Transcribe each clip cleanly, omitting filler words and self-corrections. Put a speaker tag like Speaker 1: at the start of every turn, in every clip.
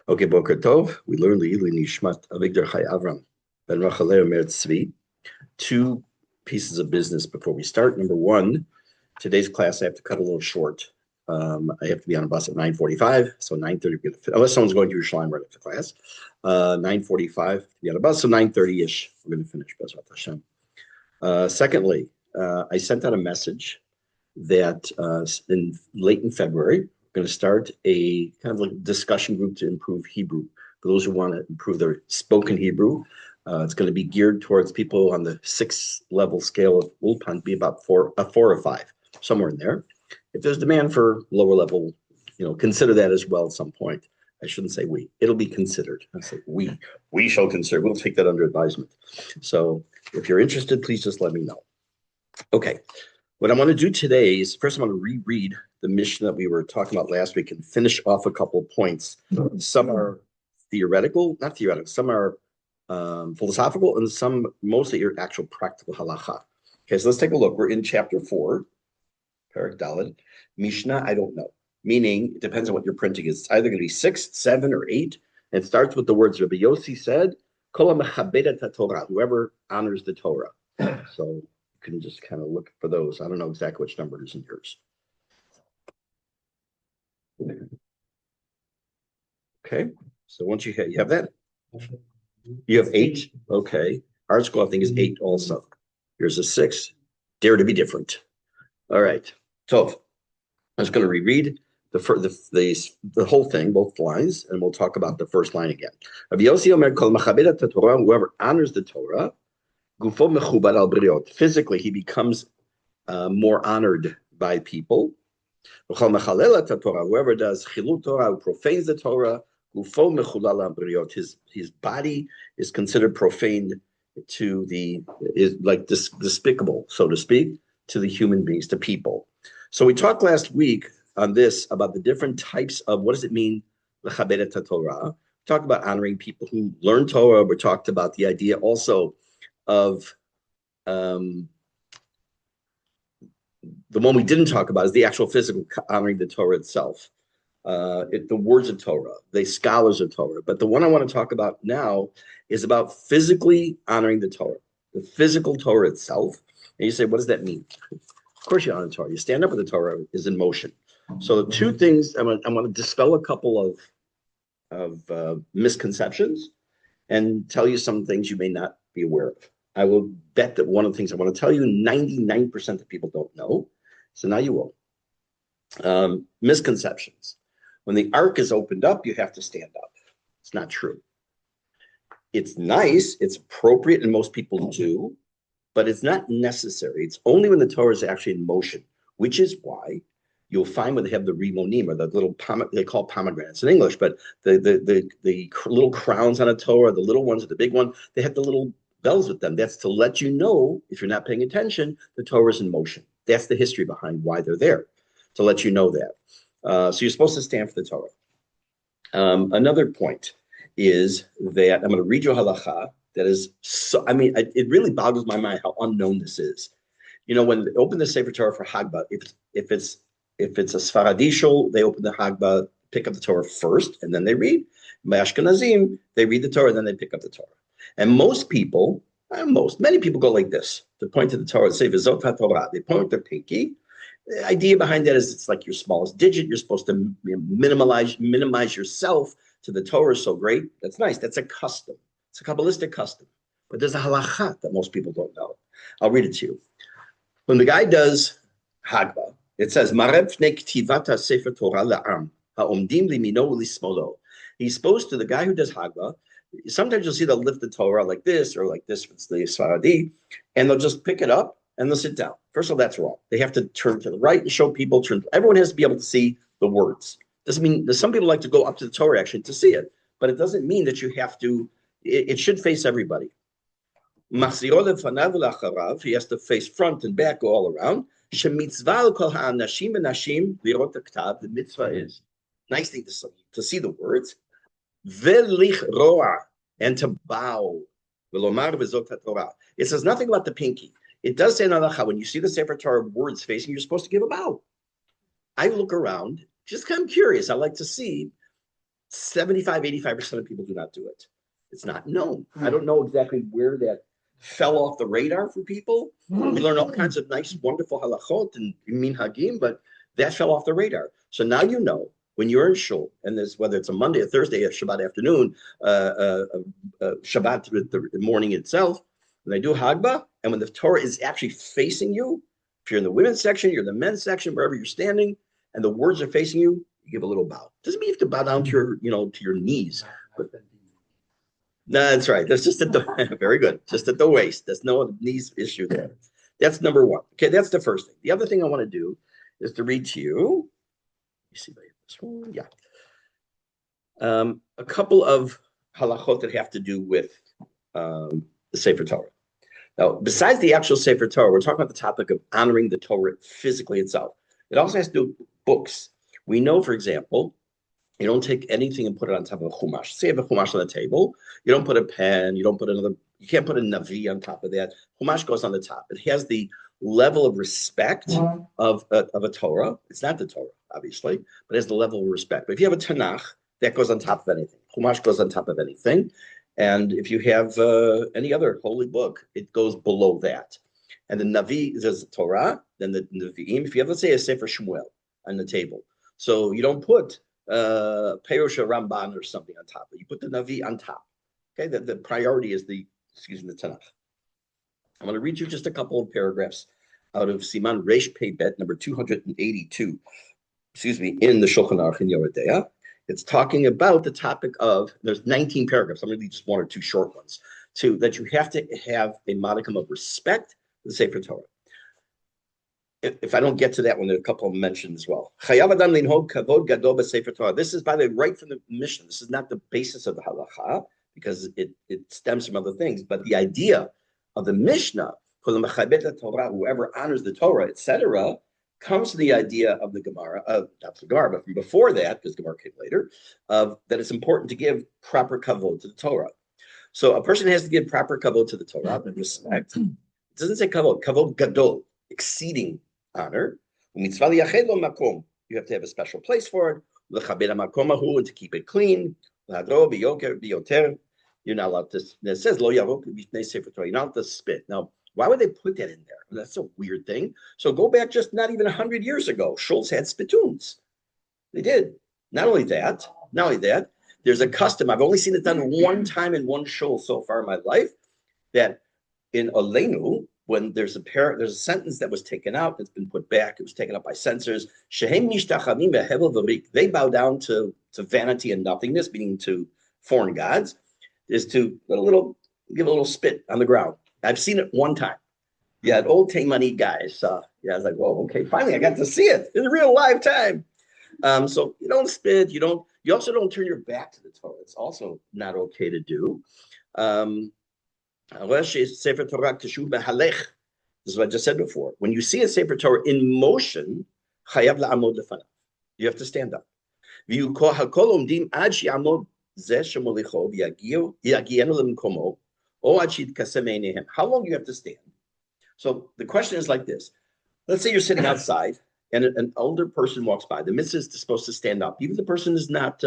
Speaker 1: Okay, Boker Tov. We learned the Ili Nishmat Avigdor Chai Avram Ben Rachalei Omer Tzvi. Two pieces of business before we start. Number one, today's class I have to cut a little short. I have to be on a bus at 9:45, so 9:30. Unless someone's going to Yerushalayim right after class, 9:45 to be on a bus, so 9:30ish we're going to finish Bezrat Hashem. Secondly, I sent out a message that late in February, we're going to start a kind of like discussion group to improve Hebrew. For those who want to improve their spoken Hebrew, it's going to be geared towards people on the 6-level scale of Ulpan, be about a 4 or 5, somewhere in there. If there's demand for lower level, consider that as well at some point. I shouldn't say we. It'll be considered. I say we. We shall consider. We'll take that under advisement. So if you're interested, please just let me know. Okay. What I want to do today is first I want to reread the Mishne that we were talking about last week and finish off a couple of points. Some are not theoretical. Some are philosophical, and some mostly are actual practical halacha. Okay, so let's take a look. We're in chapter 4, Pirke Daled. Mishne, I don't know. Meaning, it depends on what your printing is. It's either going to be 6, 7, or 8. And it starts with the words Rabbi Yossi said, Kol ha'mechabedet haTorah, whoever honors the Torah. So you can just kind of look for those. I don't know exactly which number it is in yours. Okay, so once you have that, you have 8. Okay, our school I think is 8 also. Here's a 6. Dare to be different. All right, so I'm just going to reread the whole thing, both lines, and we'll talk about the first line again. Whoever honors the Torah, physically he becomes more honored by people. Whoever does chilul Torah, who profanes the Torah, his body is considered profane is like despicable, so to speak, to the human beings, to people. So we talked last week on this about the different types of what does it mean, lechabedet Torah. We talked about honoring people who learn Torah. We talked about the idea also of the one we didn't talk about is the actual physical honoring the Torah itself. The words of Torah, the scholars of Torah. But the one I want to talk about now is about physically honoring the Torah, the physical Torah itself. And you say, what does that mean? Of course you honor the Torah. You stand up with the Torah is in motion. So the two things, I want to dispel a couple of misconceptions and tell you some things you may not be aware of. I will bet that one of the things I want to tell you, 99% of people don't know. So now you will. Misconceptions. When the ark is opened up, you have to stand up. It's not true. It's nice, it's appropriate, and most people do, but it's not necessary. It's only when the Torah is actually in motion, which is why you'll find when they have the rimonim, or the little, they call pomegranates in English, but the little crowns on a Torah, the little ones or the big one, they have the little bells with them. That's to let you know, if you're not paying attention, the Torah is in motion. That's the history behind why they're there, to let you know that. So you're supposed to stand for the Torah. Another point is that I'm going to read you a halacha that is so, it really boggles my mind how unknown this is. When they open the Sefer Torah for Hagbah, if it's a Sfaradi shul, they open the Hagbah, pick up the Torah first, and then they read. By Ashkenazim, they read the Torah, then they pick up the Torah. And many people go like this, to point to the Torah and say, V'zot HaTorah. They point with their pinky. The idea behind that is it's like your smallest digit. You're supposed to minimize yourself to the Torah so great. That's nice. That's a custom. It's a Kabbalistic custom. But there's a halakha that most people don't know. I'll read it to you. When the guy does Hagbah, it says, Marev fnei ktivata sefer Torah la'am, ha'omdim limino u'lismolo. He's supposed to, the guy who does Hagbah, sometimes you'll see they'll lift the Torah like this, or like this, it's the Sfaradi, and they'll just pick it up and they'll sit down. First of all, that's wrong. They have to turn to the right and show people, everyone has to be able to see the words. Doesn't mean that some people like to go up to the Torah actually to see it, but it doesn't mean that you have to, it should face everybody. He has to face front and back all around. The mitzvah is nice thing to see the words. And to bow. It says nothing about the pinky. It does say in halacha, when you see the Sefer Torah words facing, you're supposed to give a bow. I look around, just kind of curious. I like to see 75% of people do not do it. It's not known. I don't know exactly where that fell off the radar for people. We learn all kinds of nice, wonderful halachot and minhagim, but that fell off the radar. So now you know when you're in shul, and there's whether it's a Monday, a Thursday, a Shabbat afternoon, Shabbat the morning itself, when they do Hagbah, and when the Torah is actually facing you, if you're in the women's section, you're in the men's section, wherever you're standing, and the words are facing you, you give a little bow. Doesn't mean you have to bow down to your knees. But, no, that's right. That's just at the very good. Just at the waist. There's no knees issue there. That's number one. Okay, that's the first thing. The other thing I want to do is to read to you. You see this one? Yeah. A couple of halachot that have to do with the Sefer Torah. Now, besides the actual Sefer Torah, we're talking about the topic of honoring the Torah physically itself. It also has to do with books. We know, for example, you don't take anything and put it on top of a chumash. Say you have a chumash on the table. You don't put a pen. You don't put you can't put a navi on top of that. Chumash goes on the top. It has the level of respect of a Torah. It's not the Torah, obviously, but it has the level of respect. But if you have a Tanakh, that goes on top of anything. Chumash goes on top of anything. And if you have any other holy book, it goes below that. And the Navi is the Torah, then the Nevi'im. If you have, let's say, a Sefer Shmuel on the table. So you don't put Perusha Ramban or something on top. You put the Navi on top. Okay, the priority is the Tanakh. I'm going to read you just a couple of paragraphs out of Siman Reish Pei Bet, number 282, in the Shulchan Aruch in Yoreh De'ah. It's talking about the topic of, there's 19 paragraphs. I'm going to read just one or two short ones, that you have to have a modicum of respect for the Sefer Torah. If I don't get to that one, there are a couple of mentions as well. Chayav adam linhog kavod gadol b'Sefer Torah. This is, by the way, right from the Mishne. This is not the basis of the halacha, because it stems from other things. But the idea of the Mishnah, whoever honors the Torah, etc., comes to the idea of the Gemara, not the Gemara, but from before that, because Gemara came later, that it's important to give proper kavod to the Torah. So a person has to give proper kavod to the Torah, and respect. It doesn't say kavod gadol, exceeding honor. You have to have a special place for it. And to keep it clean. You're not allowed to, it says, you're not allowed to spit. Now, why would they put that in there? That's a weird thing. So go back just not even 100 years ago. Shuls had spittoons. They did. Not only that, there's a custom. I've only seen it done one time in one shul so far in my life, that in Aleinu, when there's a sentence that was taken out, that's been put back, it was taken up by censors. They bow down to vanity and nothingness, meaning to foreign gods, is to give a little spit on the ground. I've seen it one time. Yeah, an old Taimani guys. I was like, well, okay, finally I got to see it in real live time. So you don't spit, you also don't turn your back to the Torah. It's also not okay to do. This is what I just said before. When you see a Sefer Torah in motion, you have to stand up. How long do you have to stand? So the question is like this. Let's say you're sitting outside and an older person walks by. The mitzvah is supposed to stand up. Even if the person is not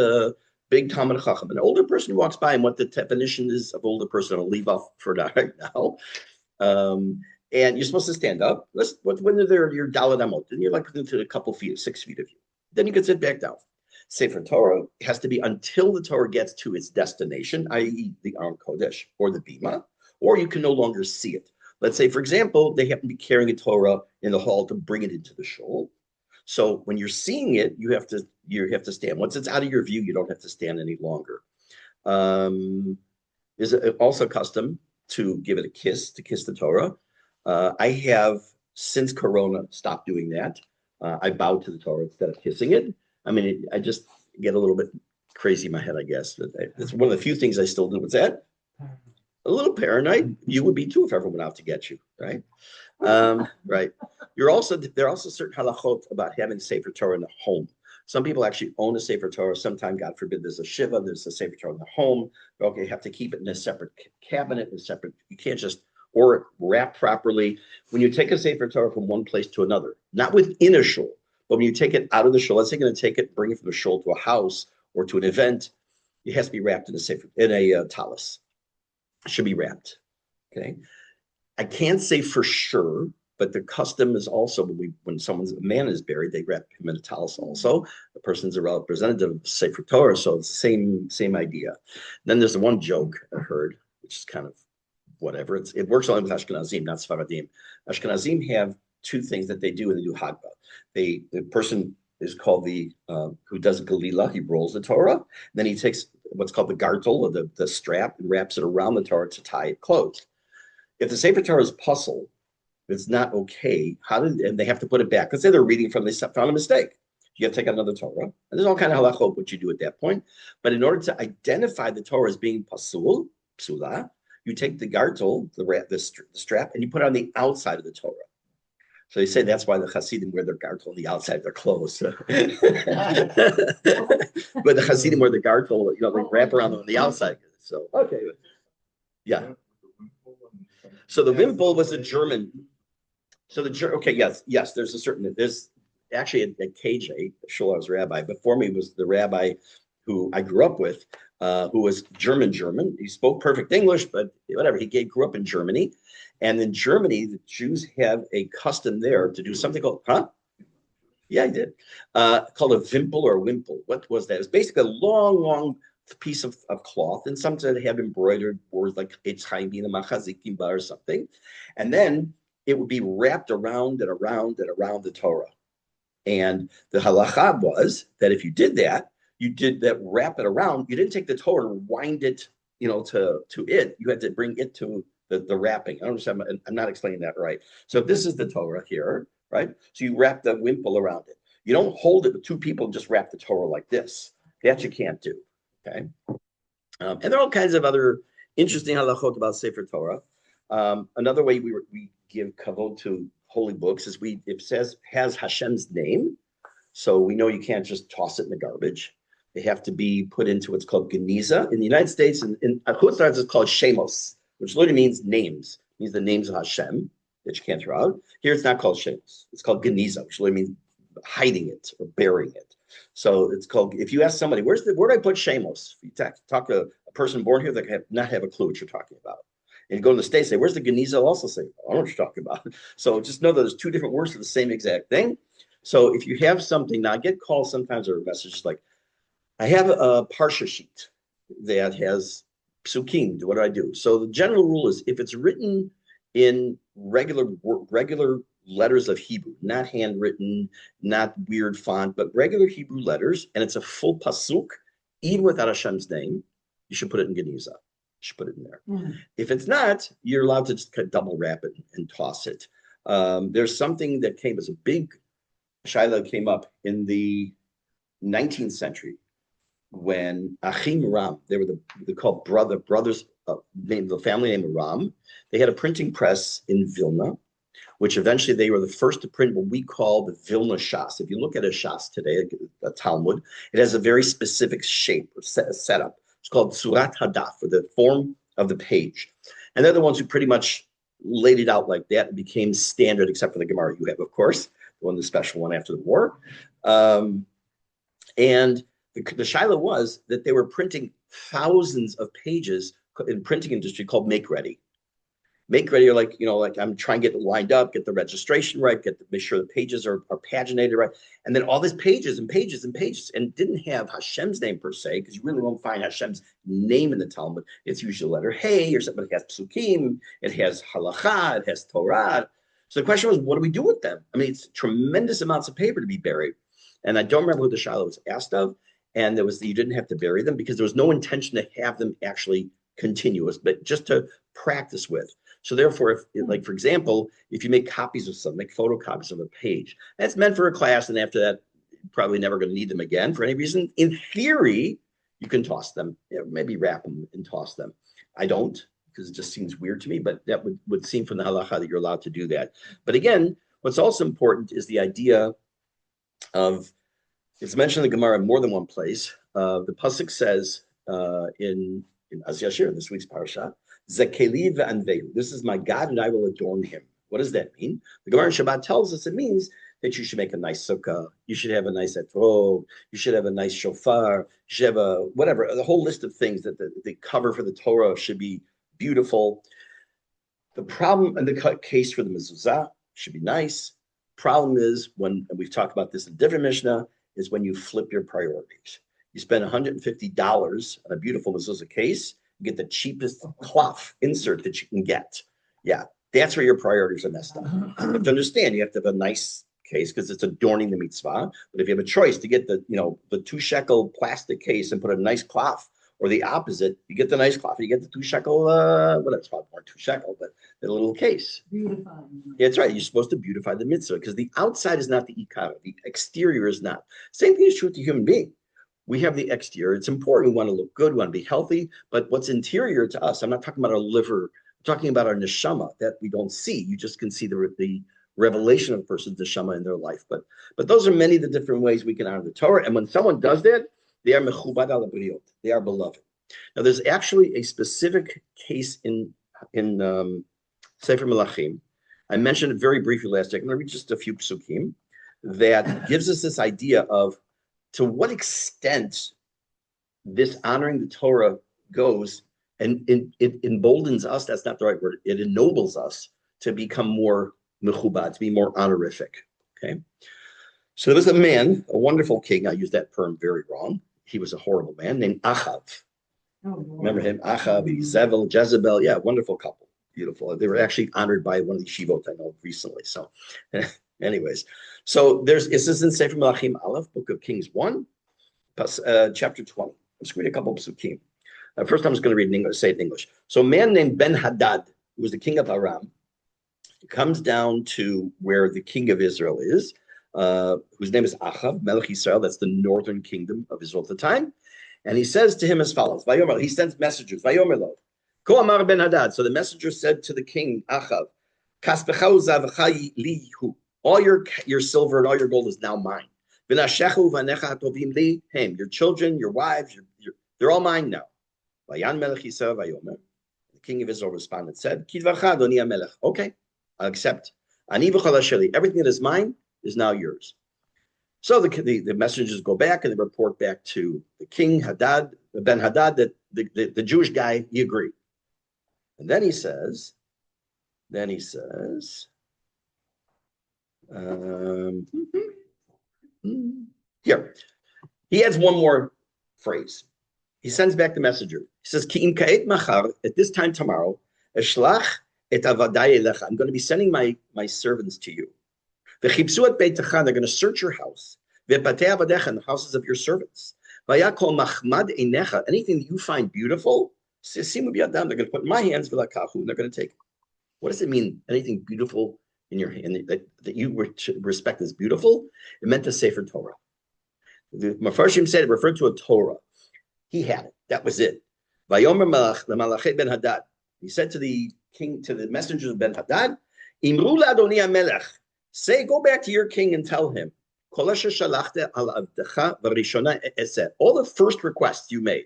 Speaker 1: big Talmud Chacham. An older person walks by, and what the definition is of older person, I'll leave off for right now. And you're supposed to stand up. When they're your Daled Amot, and you're like into a couple feet, 6 feet of you. Then you can sit back down. Sefer Torah has to be until the Torah gets to its destination, i.e. the Aron Kodesh or the Bima, or you can no longer see it. Let's say, for example, they happen to be carrying a Torah in the hall to bring it into the shul. So when you're seeing it, you have to stand. Once it's out of your view, you don't have to stand any longer. There's also custom to give it a kiss, to kiss the Torah. I have, since Corona, stopped doing that. I bow to the Torah instead of kissing it. I mean, I just get a little bit crazy in my head, I guess. But it's one of the few things I still do. What's that? A little paranoid. You would be too if everyone went out to get you, right? Right. There are also certain halachot about having Sefer Torah in the home. Some people actually own a Sefer Torah. Sometimes, God forbid, there's a shiva, there's a Sefer Torah in the home. Okay, you have to keep it in a separate cabinet, you can't just, or wrap properly. When you take a Sefer Torah from one place to another, not within a shul, but when you take it out of the shul, let's say you're going to take it, bring it from the shul to a house or to an event, it has to be wrapped in a talus. It should be wrapped. Okay. I can't say for sure, but the custom is also when a man is buried, they wrap him in a talus also. The person's a representative of the Sefer Torah, so it's the same idea. Then there's the one joke I heard, which is kind of whatever. It works only with Ashkenazim, not Sfaradim. Ashkenazim have two things that they do when they do Hagba. The person is called who does Galila. He rolls the Torah. Then he takes what's called the gartel, or the strap, and wraps it around the Torah to tie it closed. If the Sefer Torah is puzzle, it's not okay. And they have to put it back. Let's say they're reading they found a mistake. You have to take out another Torah. And there's all kind of halachot what you do at that point. But in order to identify the Torah as being psula, you take the gartel, the strap, and you put it on the outside of the Torah. So they say that's why the Hasidim wear their gartel on the outside of their clothes. But the Hasidim wear the gartel, they wrap around on the outside. So okay, yeah. So the Wimpel was a German. So yes. There's actually at KJ, Shular's rabbi. Before me was the rabbi who I grew up with, who was German. He spoke perfect English, but whatever. He grew up in Germany, and in Germany, the Jews have a custom there to do something called, Yeah, he did. Called a Wimpel or Wimple. What was that? It was basically a long piece of cloth, and sometimes they have embroidered words like Eitz Chaim Bina Machazikim Ba or something, and then it would be wrapped around and around and around the Torah. And the halacha was that if you did that, wrap it around. You didn't take the Torah and wind it, to it. You had to bring it to the wrapping. I don't understand. I'm not explaining that right. So if this is the Torah here, right? So you wrap the wimple around it. You don't hold it with two people and just wrap the Torah like this. That you can't do. Okay. And there are all kinds of other interesting halachot about Sefer Torah. Another way we give kavod to holy books is it has Hashem's name. So we know you can't just toss it in the garbage. They have to be put into what's called geniza. In the United States, in Chutz La'aretz, it's called shemos, which literally means names. It means the names of Hashem that you can't throw out. Here it's not called shemos. It's called geniza, which literally means hiding it or burying it. So it's called, if you ask somebody, where do I put shemos? If you talk to a person born here, they not have a clue what you're talking about. And you go to the States, say, where's the geniza? They'll also say, I don't know what you're talking about. So just know that there's two different words for the same exact thing. So if you have something, now I get calls sometimes or messages like, I have a parsha sheet that has psukim. What do I do? So the general rule is if it's written in regular letters of Hebrew, not handwritten, not weird font, but regular Hebrew letters, and it's a full pasuk, even without Hashem's name, you should put it in geniza. You should put it in there. Mm-hmm. If it's not, you're allowed to just double wrap it and toss it. There's something that came as a big shaila came up in the 19th century when Achim Ram, they're called brothers, the family name of Ram. They had a printing press in Vilna, which eventually they were the first to print what we call the Vilna Shas. If you look at a Shas today, a Talmud, it has a very specific shape or setup. It's called Surat Hadaf, or the form of the page. And they're the ones who pretty much laid it out like that and became standard, except for the Gemara you have, of course, the special one after the war. And the shaila was that they were printing thousands of pages in printing industry called make ready. Make ready are like I'm trying to get it lined up, get the registration right, make sure the pages are paginated right. And then all these pages and pages and pages, and didn't have Hashem's name per se, because you really won't find Hashem's name in the Talmud. It's usually the letter Hey or something. It has psukim, it has halacha, it has Torah. So the question was, what do we do with them? I mean, it's tremendous amounts of paper to be buried. And I don't remember who the shaila was asked of. And you didn't have to bury them because there was no intention to have them actually continuous, but just to practice with. So therefore, for example, if you make copies of something, make photocopies of a page, that's meant for a class. And after that, you're probably never going to need them again for any reason. In theory, you can toss them, maybe wrap them and toss them. I don't, because it just seems weird to me, but that would seem from the halacha that you're allowed to do that. But again, what's also important is the idea of, it's mentioned in the Gemara in more than one place. The pasuk says in Az Yashir, in this week's parasha, Zekeli ve'anvehu. This is my God, and I will adorn him. What does that mean? The Gemara in Shabbat tells us it means that you should make a nice sukkah, you should have a nice etrog, you should have a nice shofar, you should have a whatever, the whole list of things that the cover for the Torah should be beautiful. The problem in the case for the mezuzah should be nice. Problem is when, and we've talked about this in different Mishnah, is when you flip your priorities. You spend $150 on a beautiful mezuzah case, you get the cheapest cloth insert that you can get. Yeah, that's where your priorities are messed up. You have to understand, you have to have a nice case because it's adorning the mitzvah. But if you have a choice to get the 2 shekel plastic case and put a nice cloth, or the opposite, you get the nice cloth, you get the 2 shekel, whatever it's called, more 2 shekel, but the little case.
Speaker 2: Beautifying.
Speaker 1: Yeah, that's right. You're supposed to beautify the mitzvah because the outside is not the ikar, the exterior is not. Same thing is true with the human being. We have the exterior. It's important. We want to look good. We want to be healthy. But what's interior to us, I'm not talking about our liver. I'm talking about our neshama that we don't see. You just can see the revelation of a person's neshama in their life. But those are many of the different ways we can honor the Torah. And when someone does that, they are mechubad al briot. They are beloved. Now, there's actually a specific case in Sefer Melachim. I mentioned it very briefly last week. I'm going to read just a few psukim that gives us this idea of to what extent this honoring the Torah goes, and it emboldens us. That's not the right word. It ennobles us to become more mechubad, to be more honorific. Okay. So there was a man, a wonderful king. I used that term very wrong. He was a horrible man named Achav. Oh, remember him? Achav, Jezebel. Yeah, wonderful couple. Beautiful. They were actually honored by one of the yeshivot I know recently. So, anyways, so this is in Sefer Melachim Aleph, Book of Kings 1, chapter 20. Let's read a couple of psukim. First, I'm just going to read in English, say it in English. So, a man named Ben-Hadad, who was the king of Aram, comes down to where the king of Israel is, whose name is Achav, Melech Yisrael. That's the northern kingdom of Israel at the time. And he says to him as follows. He sends messengers. Vayomer Ko Amar Ben Hadad. So the messenger said to the king, Achav, all your silver and all your gold is now mine. Your children, your wives, they're all mine now. The king of Israel responded and said, okay, I'll accept. Everything that is mine is now yours. So the messengers go back and they report back to the king, Ben Hadad, that the Jewish guy, he agreed. And then he says, here, he adds one more phrase. He sends back the messenger. He says, Ki im ka'et machar, at this time tomorrow, eshlach et avadai elecha. I'm going to be sending my servants to you. V'chipsu et beitecha, they're going to search your house. V'patei avadecha, and the houses of your servants. V'yakol machmad einecha, anything that you find beautiful, they're going to put in my hands, and they're going to take it. What does it mean? Anything beautiful in your hand that you respect as beautiful? It meant the Sefer Torah. The Mefarshim said it referred to a Torah. He had it. That was it. Vayomer Malachet Ben Hadad. He said to the king, to the messengers of Ben Hadad, Imru la'adoni HaMelech. Say, go back to your king and tell him, all the first requests you made,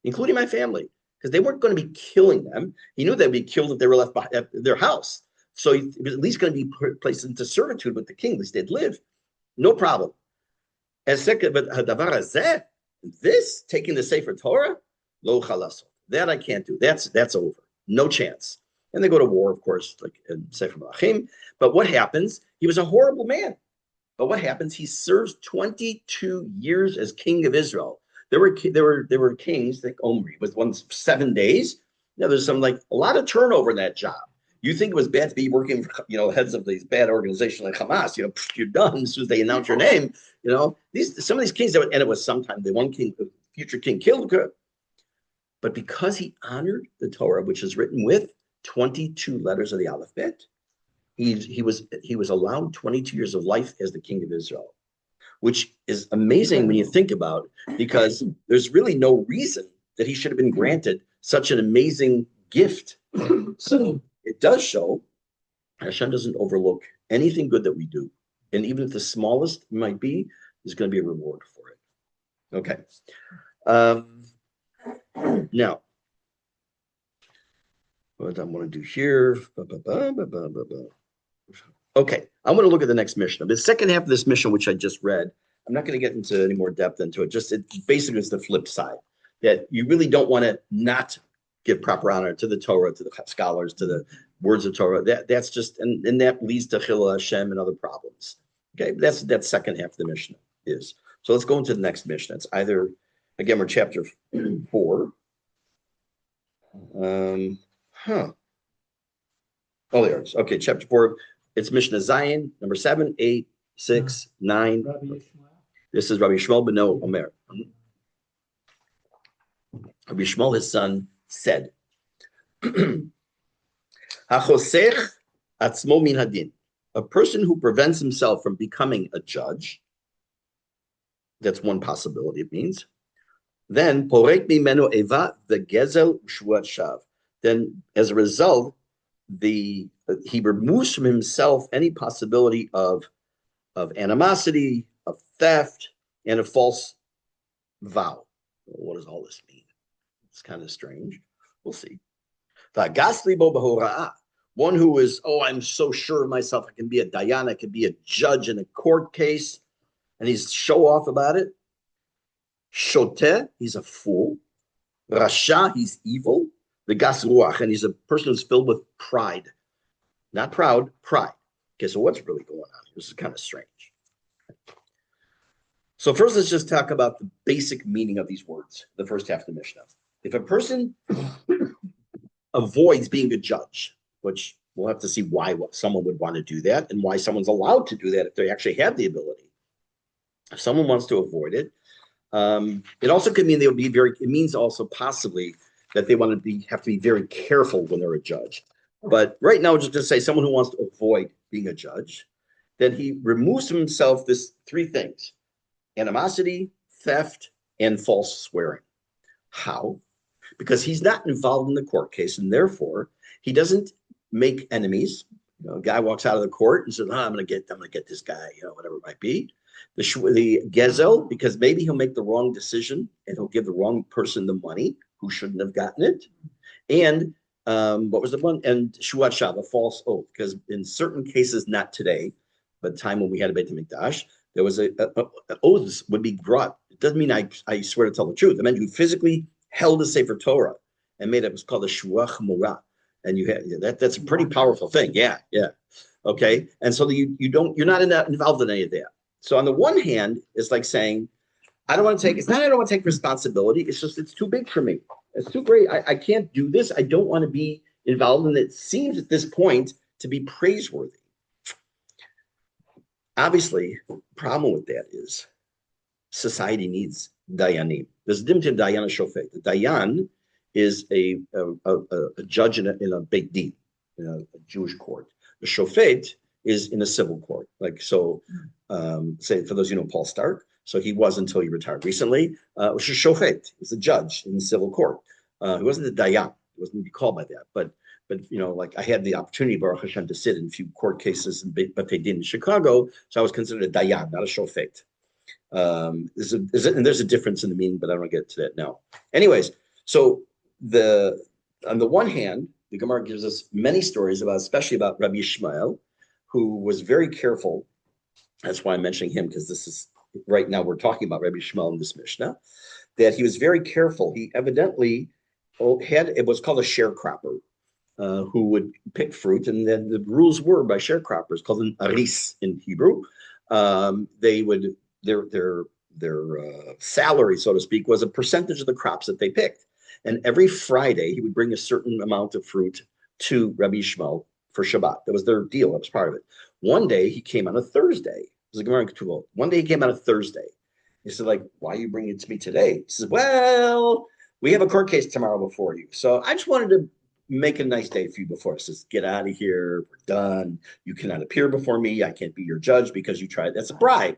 Speaker 1: including my family, because they weren't going to be killing them. He knew they'd be killed if they were left behind at their house. So he was at least going to be placed into servitude with the king. At least they'd live. No problem. But this, taking the Sefer Torah, lo chalaso. That I can't do. That's over. No chance. And they go to war, of course, like in Sefer Melachim. But what happens? He was a horrible man. But what happens? He serves 22 years as king of Israel. There were kings, like Omri was one 7 days. Now there's a lot of turnover in that job. You think it was bad to be working for, heads of these bad organizations like Hamas, you're done as soon as they announce your name. Some of these kings, and it was sometimes the one king, the future king killed her. But because he honored the Torah, which is written with 22 letters of the alphabet, he was allowed 22 years of life as the king of Israel, which is amazing when you think about it, because there's really no reason that he should have been granted such an amazing gift. So it does show Hashem doesn't overlook anything good that we do. And even if the smallest might be, there's going to be a reward for it. Okay. Now, what I want to do here. Okay, I'm going to look at the next Mishnah. The second half of this Mishnah, which I just read, I'm not going to get into any more depth into it. Just it basically is the flip side that you really don't want to not give proper honor to the Torah, to the scholars, to the words of Torah. That's just and that leads to Chilul Hashem and other problems. Okay, that's that second half of the Mishnah is. So let's go into the next Mishnah. It's either again we're chapter 4. Oh, there it is. Okay, chapter 4. It's Mishnah Zion, number 7, 8, 6, 9. This is Rabbi Shmuel ben Omer. Rabbi Shmuel, his son, said, "Hachosech atzmo min hadin." A person who prevents himself from becoming a judge. That's one possibility. It means. Then porek mimenu eva v'gezel u'shvuat shav. Then, as a result, he removes from himself any possibility of animosity, of theft, and a false vow. What does all this mean? It's kind of strange. We'll see. One who is, I'm so sure of myself, I can be a dayan, I can be a judge in a court case, and he's show off about it. Shoteh, he's a fool. Rasha, he's evil. The gas ruach, and he's a person who's filled with pride. Not proud, pride. Okay, so what's really going on? This is kind of strange. So first, let's just talk about the basic meaning of these words, the first half of the Mishnah. If a person avoids being a judge, which we'll have to see why someone would want to do that and why someone's allowed to do that if they actually have the ability. If someone wants to avoid it, it also could mean it means also possibly that they want to have to be very careful when they're a judge. But right now, just to say someone who wants to avoid being a judge, then he removes from himself this 3 things: animosity, theft, and false swearing. How? Because he's not involved in the court case, and therefore he doesn't make enemies. A guy walks out of the court and says, I'm gonna get this guy, whatever it might be. The gezel, because maybe he'll make the wrong decision and he'll give the wrong person the money who shouldn't have gotten it. And what was the one? And shuat shav, a false oath, because in certain cases, not today, but time when we had a Beit HaMikdash, there was oaths would be brought. It doesn't mean I swear to tell the truth. It meant you physically held a Sefer Torah and made it. It was called a shuach murah, and you had that's a pretty powerful thing. Yeah. Okay, and so you're not involved in any of that. So on the one hand, it's like saying, I don't want to take responsibility. It's just, it's too big for me. It's too great. I can't do this. I don't want to be involved in it. It seems at this point to be praiseworthy. Obviously, the problem with that is society needs dayanim. There's a difference in dayan and shofet. The dayan is a judge in a beit din, in a Jewish court. The shofet is in a civil court. Like, so, say, for those Paul Stark, so he was until he retired recently, was a shofet. He was a judge in the civil court. He wasn't a dayan. He wasn't be called by that. But like I had the opportunity, Baruch Hashem, to sit in a few court cases in Batei Din in Chicago, so I was considered a dayan, not a shofet. There's a difference in the meaning, but I don't want to get to that now. Anyways, so on the one hand, the Gemara gives us many stories especially about Rabbi Yishmael, who was very careful. That's why I'm mentioning him, because this is right now we're talking about Rabbi Yishmael in this Mishnah, that he was very careful. He evidently had, it was called a sharecropper, who would pick fruit, and then the rules were by sharecroppers, called an aris in Hebrew. They would their salary, so to speak, was a percentage of the crops that they picked. And every Friday, he would bring a certain amount of fruit to Rabbi Yishmael for Shabbat. That was their deal. That was part of it. One day, he came on a Thursday. It was a Gemara in Ketubot. One day, he came on a Thursday. He said, why are you bringing it to me today? He says, well, we have a court case tomorrow before you. So I just wanted to make a nice day for you before. He says, get out of here. We're done. You cannot appear before me. I can't be your judge because you tried. That's a bribe.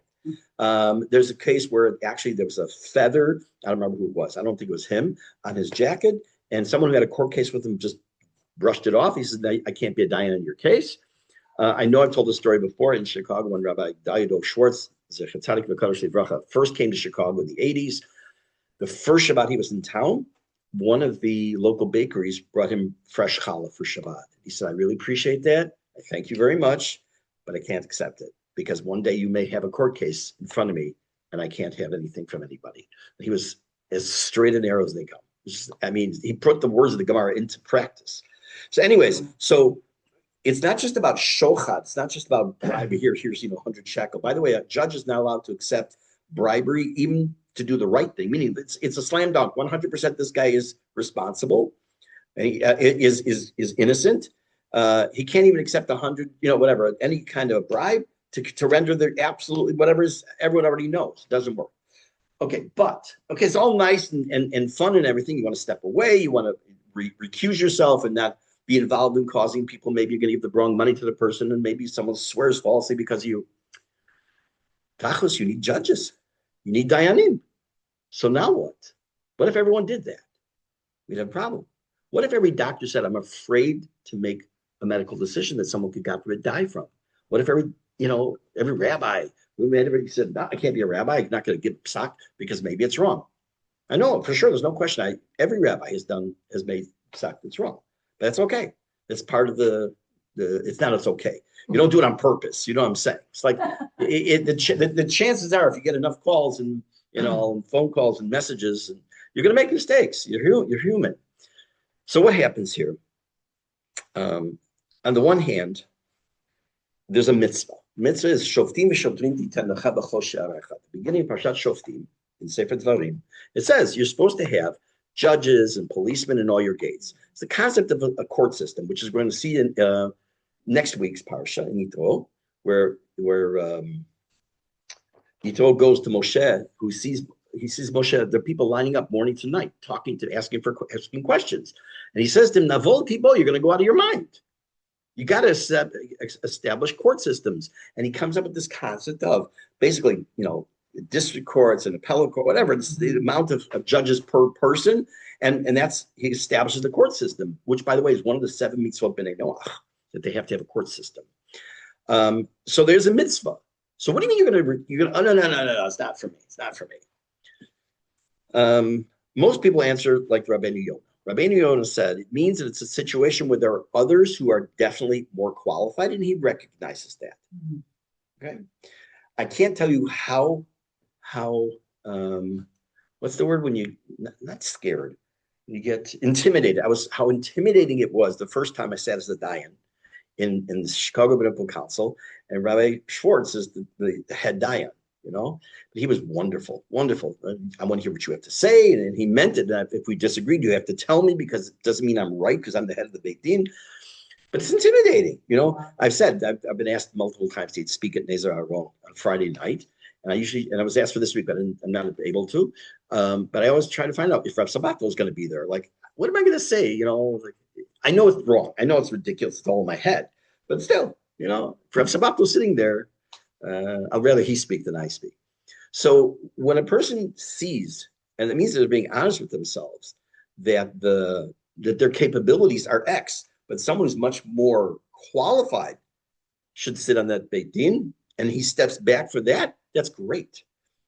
Speaker 1: There's a case where actually there was a feather. I don't remember who it was. I don't think it was him on his jacket. And someone who had a court case with him just brushed it off. He said, I can't be a dayan in your case. I know I've told this story before in Chicago when Rabbi Dayadov Schwartz, first came to Chicago in the 80s. The first Shabbat he was in town, one of the local bakeries brought him fresh challah for Shabbat. He said, I really appreciate that. I thank you very much. but I can't accept it because one day you may have a court case in front of me and I can't have anything from anybody. He was as straight and narrow as they come. I mean, he put the words of the Gemara into practice. So anyways, so it's not just about shochat. It's not just about bribery. Here's 100 shekel. By the way, a judge is not allowed to accept bribery, even to do the right thing. Meaning, it's a slam dunk. 100% this guy is responsible. And he is innocent. He can't even accept 100, whatever, any kind of bribe to render the absolutely whatever everyone already knows. It doesn't work. Okay, it's all nice and fun and everything. You want to step away. You want to recuse yourself and not be involved in causing people. Maybe you're going to give the wrong money to the person, and maybe someone swears falsely because of you. Tachlis, you need judges. You need dayanim. So now what? What if everyone did that? We'd have a problem. What if every doctor said, I'm afraid to make a medical decision that someone could, God forbid, die from? What if every rabbi, everybody said, no, I can't be a rabbi. I'm not going to get psak because maybe it's wrong. I know for sure. There's no question. Every rabbi has made psak that's wrong. That's okay. It's part of it's okay. You don't do it on purpose. You know what I'm saying? It's like the chances are if you get enough calls and, phone calls and messages, and you're going to make mistakes. You're human. So what happens here? On the one hand, there's a mitzvah. Mitzvah is shoftim v'shotrim titenecha b'chol she'arecha. At the beginning of Parshat Shoftim, in Sefer Dvarim, it says you're supposed to have judges and policemen in all your gates. It's the concept of a court system, which is we're going to see in next week's parsha in Yitro, where Yitro goes to Moshe, he sees Moshe, there are people lining up morning to night, asking questions. And he says to him, Navol Tibo, you're going to go out of your mind. You got to establish court systems. And he comes up with this concept of basically, district courts and appellate court, whatever, it's the amount of judges per person. And he establishes the court system, which, by the way, is one of the 7 mitzvot b'nei Noach, that they have to have a court system. So there's a mitzvah. So what do you mean you're going to, no, it's not for me. It's not for me. Most people answer like Rabbeinu Yonah. Rabbeinu Yonah said, it means that it's a situation where there are others who are definitely more qualified, and he recognizes that. Okay. I can't tell you how what's the word when you, not scared, you get intimidated. How intimidating it was the first time I sat as the dayan in the Chicago Biblical Council, and Rabbi Schwartz is the head dayan, but he was wonderful. I want to hear what you have to say, and he meant it. That if we disagreed, you have to tell me, because it doesn't mean I'm right because I'm the head of the Beit Din. But it's intimidating, I've I've been asked multiple times to speak at Nezer Aron on Friday night, and I was asked for this week, but I'm not able to. But I always try to find out if Rav Sabato is going to be there. Like, what am I going to say? I know it's wrong. I know it's ridiculous. It's all in my head. But still, if Rav Sabato is sitting there, I'd rather he speak than I speak. So when a person sees, and it means that they're being honest with themselves, that their capabilities are X, but someone who's much more qualified should sit on that Beit Din, and he steps back for that, that's great.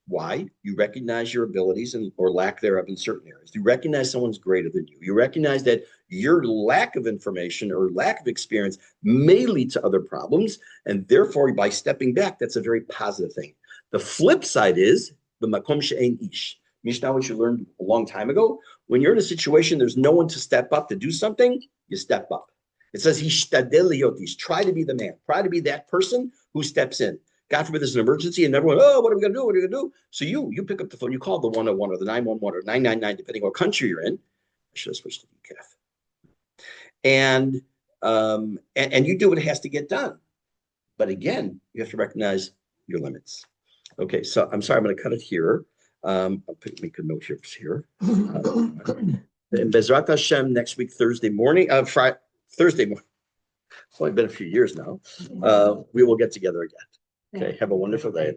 Speaker 1: Why? You recognize your abilities or lack thereof in certain areas. You recognize someone's greater than you. You recognize that your lack of information or lack of experience may lead to other problems, and therefore, by stepping back, that's a very positive thing. The flip side is the makom she'ein ish. Mishne, which you learned a long time ago, when you're in a situation there's no one to step up to do something, you step up. It says hishtadel liyotis, try to be the man, try to be that person who steps in. God forbid there's an emergency and everyone, what are we going to do? What are we going to do? So you pick up the phone, you call the 101 or the 911 or 999, depending on what country you're in. I should have switched to UCAF. And you do what has to get done. But again, you have to recognize your limits. Okay, so I'm sorry, I'm going to cut it here. I'll make a note here. And Bezrat Hashem next week, Thursday morning. Thursday morning. It's only been a few years now. We will get together again. Okay, have a wonderful day.